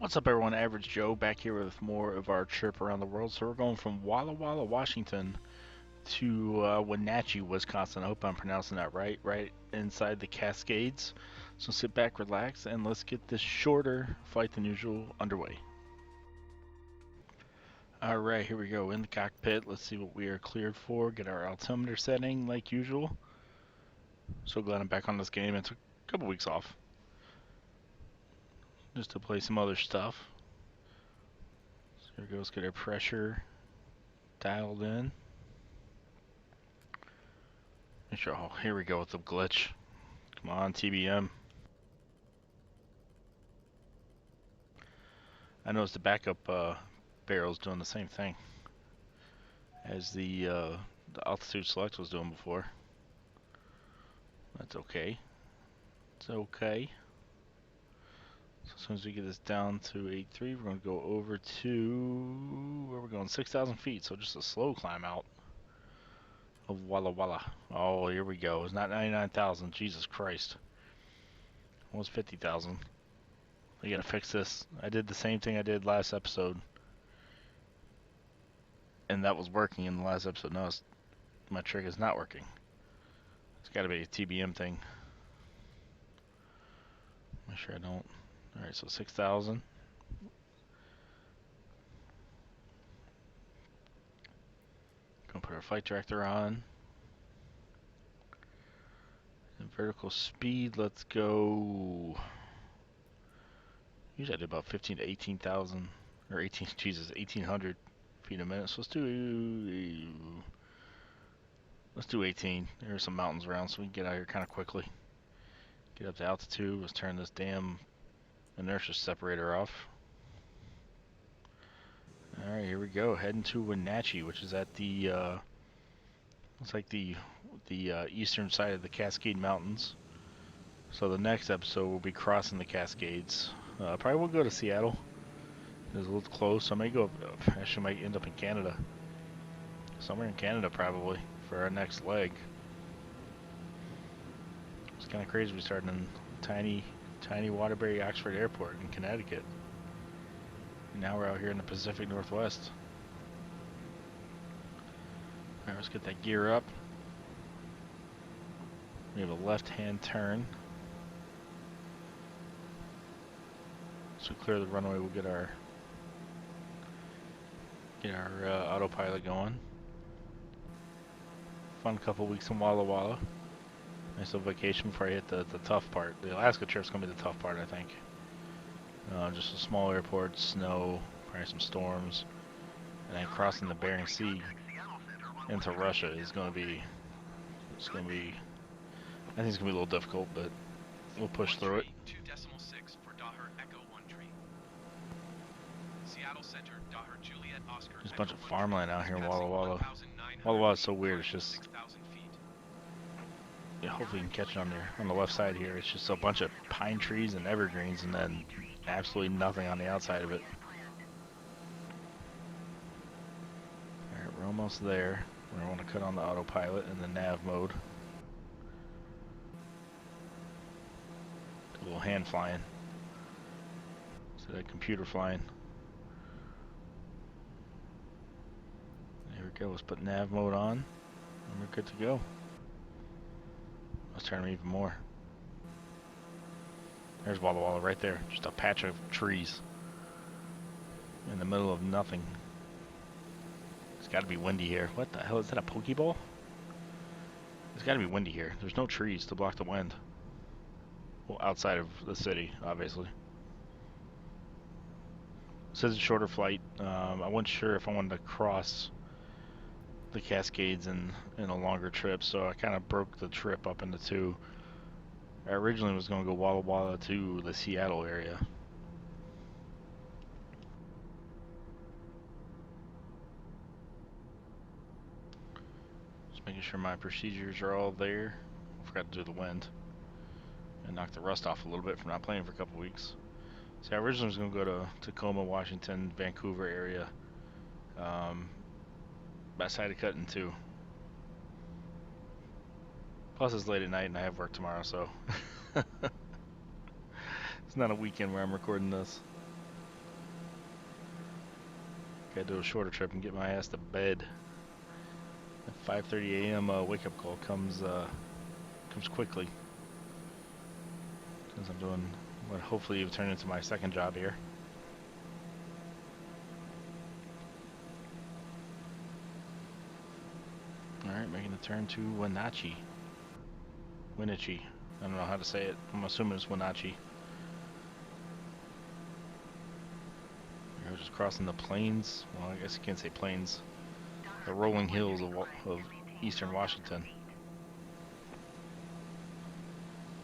What's up, everyone? Average Joe back here with more of our trip around the world. So we're going from Walla Walla, Washington to Wenatchee, Wisconsin. I hope I'm pronouncing that right. Right inside the Cascades. So sit back, relax, and let's get this shorter flight than usual underway. Alright, here we go. In the cockpit, let's see what we are cleared for. Get our altimeter setting like usual. So glad I'm back on this game. It took a couple weeks off just to play some other stuff. So here goes, get our pressure dialed in. Sure. Oh, here we go with the glitch. Come on, TBM. I noticed the backup barrel's doing the same thing as the altitude select was doing before. That's okay. It's okay. So as soon as we get this down to 8.3, we're going to go over to where we're going, 6,000 feet. So just a slow climb out of Walla Walla. Oh, here we go. It's not 99,000. Jesus Christ. Almost 50,000. We gotta fix this. I did the same thing I did last episode, and that was working in the last episode. No, my trick is not working. It's gotta be a TBM thing. Make sure I don't. Alright, so 6,000. Gonna put our flight director on. And vertical speed, let's go. Usually I do about 15 to 18,000, or 18, Jesus, 1,800 feet a minute. So let's do 18. There's some mountains around, so we can get out here kind of quickly. Get up to altitude. Let's turn this damn inertia separator off. Alright, here we go. Heading to Wenatchee, which is at the looks like the eastern side of the Cascade Mountains. So the next episode will be crossing the Cascades. Probably will go to Seattle. It's a little close. I may go. Actually, might end up in Canada. Somewhere in Canada, probably, for our next leg. It's kind of crazy. We started in tiny Waterbury Oxford Airport in Connecticut. And now we're out here in the Pacific Northwest. Alright, let's get that gear up. We have a left-hand turn. So clear the runway, we'll get our autopilot going. Fun couple weeks in Walla Walla. Nice little vacation before I hit the tough part. The Alaska trip's gonna be the tough part, I think. Just a small airport, snow, probably some storms, and then crossing the Bering Sea into Russia is gonna be. I think it's gonna be a little difficult, but we'll push through it. 2.6 for Daher Echo 1 tree. Seattle Center, Daher Juliet Oscar. There's a bunch of farmland out here in Walla Walla. Walla Walla is so weird. It's just, yeah, hopefully you can catch it on the left side here. It's just a bunch of pine trees and evergreens, and then absolutely nothing on the outside of it. All right, we're almost there. We want to cut on the autopilot in the nav mode. A little hand flying. So that computer flying. There we go. Let's put nav mode on, and we're good to go. Let's turn them even more. There's Walla Walla right there. Just a patch of trees in the middle of nothing. It's got to be windy here. What the hell is that? A Pokeball? It's got to be windy here. There's no trees to block the wind. Well, outside of the city, obviously. It says a shorter flight. I wasn't sure if I wanted to cross the Cascades in a longer trip, so I kind of broke the trip up into two. I originally was going to go Walla Walla to the Seattle area. Just making sure my procedures are all there. Forgot to do the wind. And knock the rust off a little bit from not playing for a couple weeks. So I originally was going to go to Tacoma, Washington, Vancouver area. But I decided to cut in two. Plus it's late at night and I have work tomorrow, so it's not a weekend where I'm recording this. Gotta do a shorter trip and get my ass to bed. That 5:30 a.m. Wake up call comes quickly, because I'm doing what hopefully will turn into my second job here. Alright, making the turn to Wenatchee. Wenatchee. I don't know how to say it. I'm assuming it's Wenatchee. We're just crossing the plains. Well, I guess you can't say plains. The rolling hills of eastern Washington.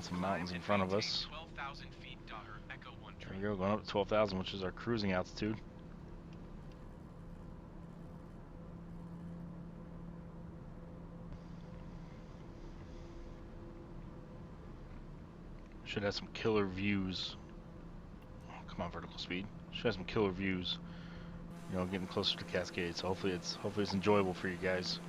Some mountains in front of us. 12,000 feet, Daher Echo 1 There tree. we go, going up to 12,000, which is our cruising altitude. Should have some killer views. Oh, come on, vertical speed. Should have some killer views. You know, getting closer to Cascade. So hopefully it's enjoyable for you guys.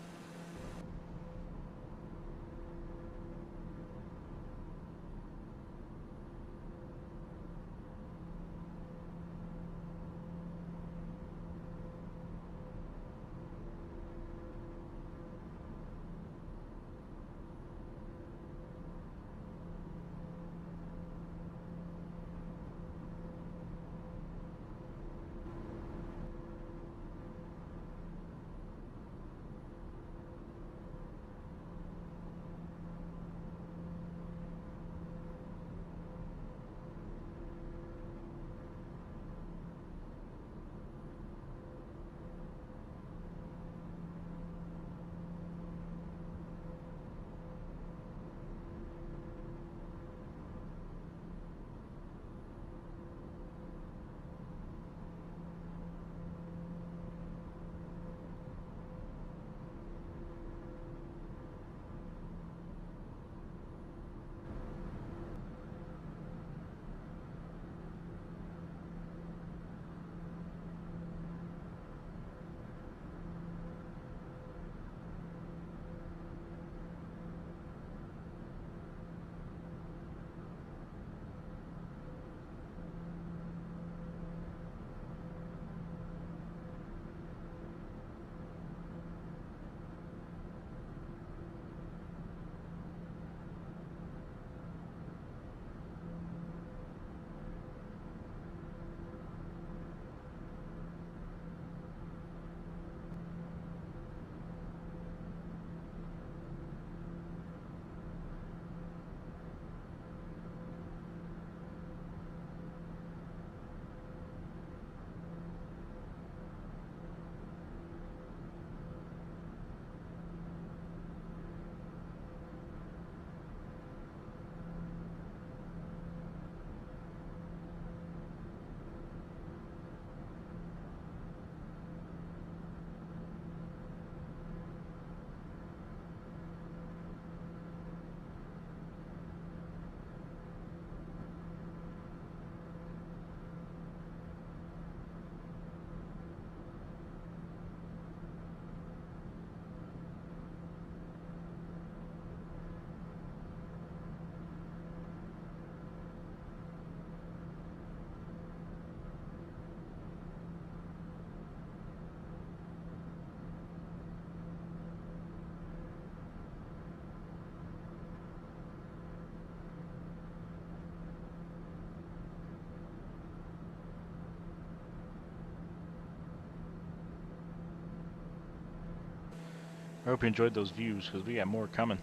I hope you enjoyed those views, because we got more coming.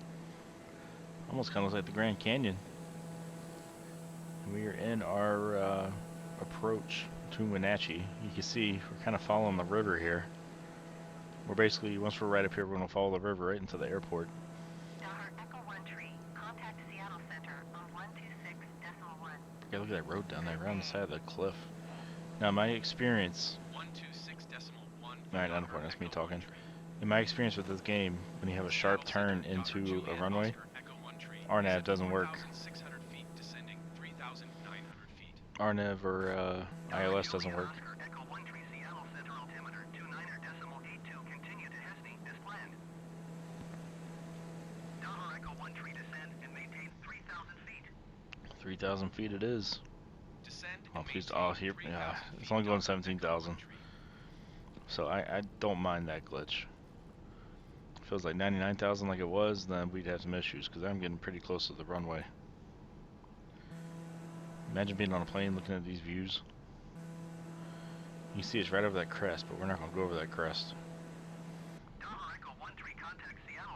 Almost kind of looks like the Grand Canyon. And we are in our approach to Wenatchee. You can see we're kind of following the river here. We're basically, once we're right up here, we're going to follow the river right into the airport. Daher Echo 1 tree. Contact Seattle Center on 126.1. Yeah, look at that road down there, right on the side of the cliff. Now, my experience... 126.1. Alright, not important, that's me talking. In my experience with this game, when you have a sharp turn into a runway, RNAV doesn't work. RNAV or ILS doesn't work. Continue to Hesney as planned. Daher Echo 1 tree descend and maintain 3,000 feet. 3,000 feet it is. Descend Oh, and please. maintain Oh, here. 3,000 Yeah, it's feet, only going Daher Echo 17,000. 1 tree. So I don't mind that glitch. Feels like 99,000 like it was, then we'd have some issues because I'm getting pretty close to the runway. Imagine being on a plane looking at these views. You see it's right over that crest, but we're not going to go over that crest.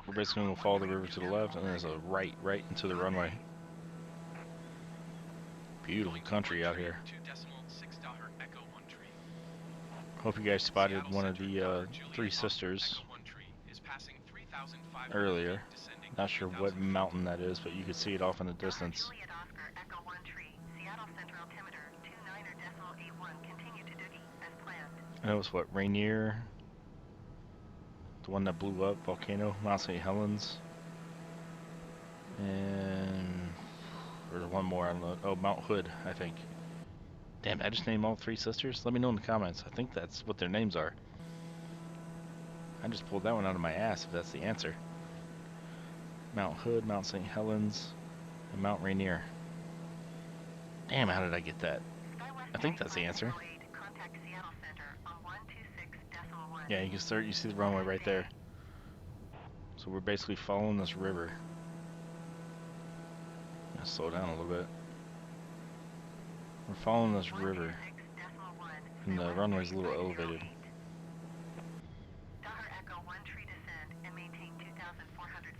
We're basically going to follow the river to the left, and then there's a right into the runway. Beautiful country out here. Hope you guys spotted one of the three sisters earlier. Not sure what mountain that is, but you could see it off in the distance. I know it's what, Rainier, the one that blew up, volcano, Mount St. Helens, and there's one more, I don't know, oh, Mount Hood, I think. Damn, I just named all three sisters? Let me know in the comments. I think that's what their names are. I just pulled that one out of my ass if that's the answer. Mount Hood, Mount St. Helens, and Mount Rainier. Damn, how did I get that? I think that's the answer. Yeah, you see the runway right there. So we're basically following this river. I'm gonna slow down a little bit. We're following this river, and the runway's a little elevated.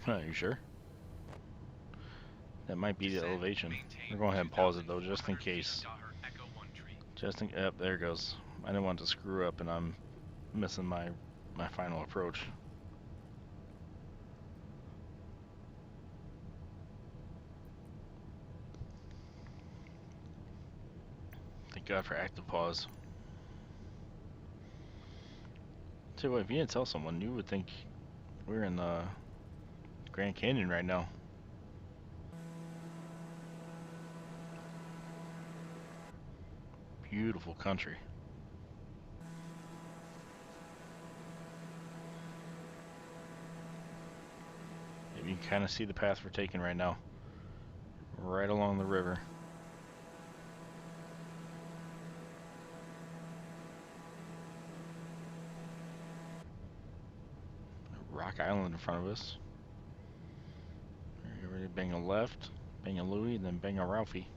Huh, you sure? That might be the elevation. We're going ahead and pause it though, just in case. Yep, there it goes. I didn't want to screw up, and I'm missing my final approach. Thank God for active pause. Tell you what, if you didn't tell someone, you would think we're in the Grand Canyon right now. Beautiful country. You can kind of see the path we're taking right now. Right along the river. Rock Island in front of us. We're ready to bang a left, bang a Louie, then bang a Ralphie.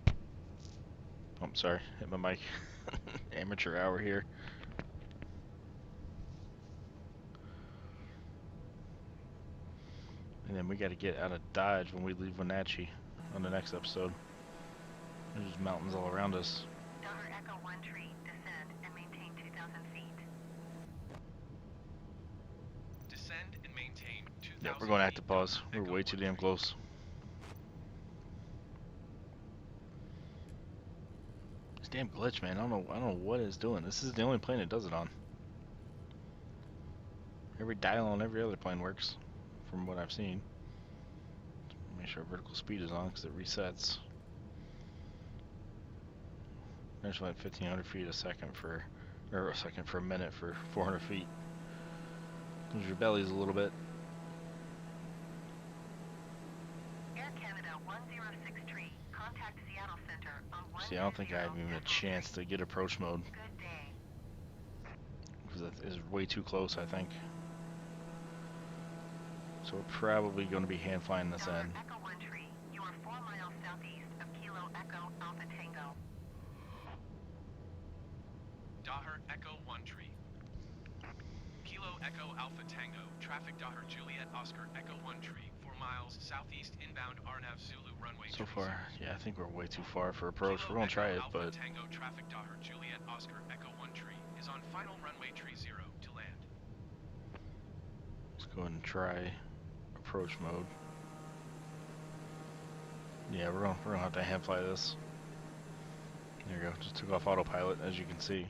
Oh, I'm sorry, hit my mic. Amateur hour here. And then we got to get out of Dodge when we leave Wenatchee on the next episode. There's mountains all around us. Yep, we're going to have to pause. We're way too damn close. This damn glitch, man. I don't know what it's doing. This is the only plane it does it on. Every dial on every other plane works, from what I've seen. Make sure vertical speed is on because it resets. There's like 1,500 feet a second for, or a second for a minute for 400 feet. There's your bellies a little bit. Air Canada 106 contact Seattle Center on See, I don't think I have even a chance to get approach mode. Good day. Because it is way too close, I think. So we're probably going to be hand flying this end. Echo 1 tree, you are 4 miles southeast of Kilo Echo Alpha Tango. Daher Echo 1 tree. Kilo Echo Alpha Tango, traffic Daher Juliet Oscar Echo 1 tree, 4 miles southeast inbound Arnav Zulu runway. So far, yeah, I think we're way too far for approach. We're going to try it, but Tango traffic Daher Juliet Oscar Echo 1 tree is on final runway tree 0 to land. let's go ahead and try approach mode. Yeah, we're gonna have to hand fly this. There you go. Just took off autopilot, as you can see.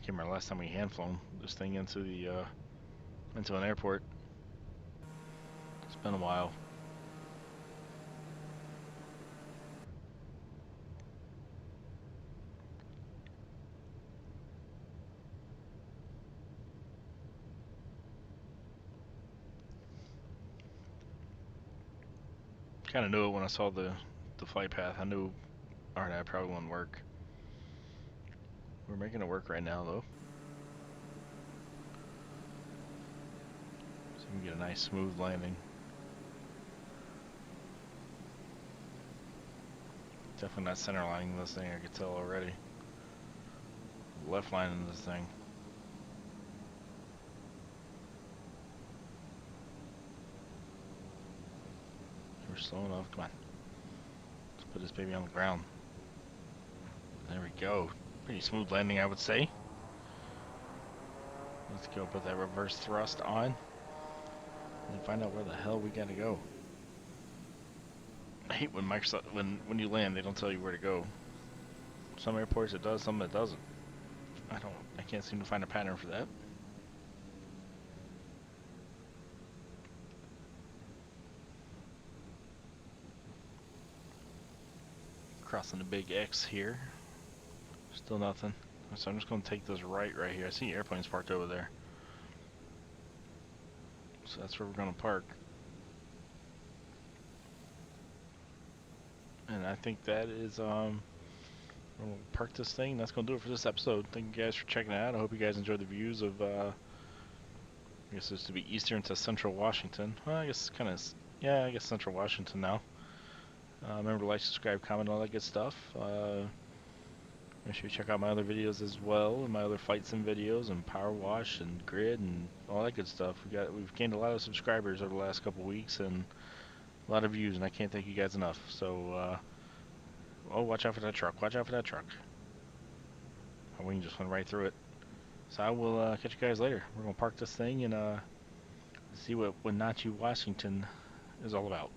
Can't remember last time we hand flown this thing into the into an airport. It's been a while. kind of knew it when I saw the flight path. I knew, alright, that probably won't work. We're making it work right now, though. So we can get a nice smooth landing. Definitely not center lining this thing, I could tell already. Left lining this thing. We're slow enough, come on. Let's put this baby on the ground. There we go. Pretty smooth landing, I would say. Let's go put that reverse thrust on and find out where the hell we gotta go. I hate when Microsoft, when you land, they don't tell you where to go. Some airports it does, some it doesn't. I can't seem to find a pattern for that. Crossing the big X here. Still nothing. So I'm just going to take this right here. I see airplanes parked over there. So that's where we're going to park. And I think that is, we'll park this thing. That's going to do it for this episode. Thank you guys for checking it out. I hope you guys enjoyed the views of, I guess this to be eastern to central Washington. Well, I guess kind of, yeah, I guess central Washington now. Remember to like, subscribe, comment, all that good stuff. Make sure you check out my other videos as well, and my other flight sim videos, and power wash, and grid, and all that good stuff. We've gained a lot of subscribers over the last couple weeks, and a lot of views, and I can't thank you guys enough. So, oh, watch out for that truck! Watch out for that truck! My wing just went right through it. So I will catch you guys later. We're gonna park this thing and see what Wenatchee, Washington, is all about.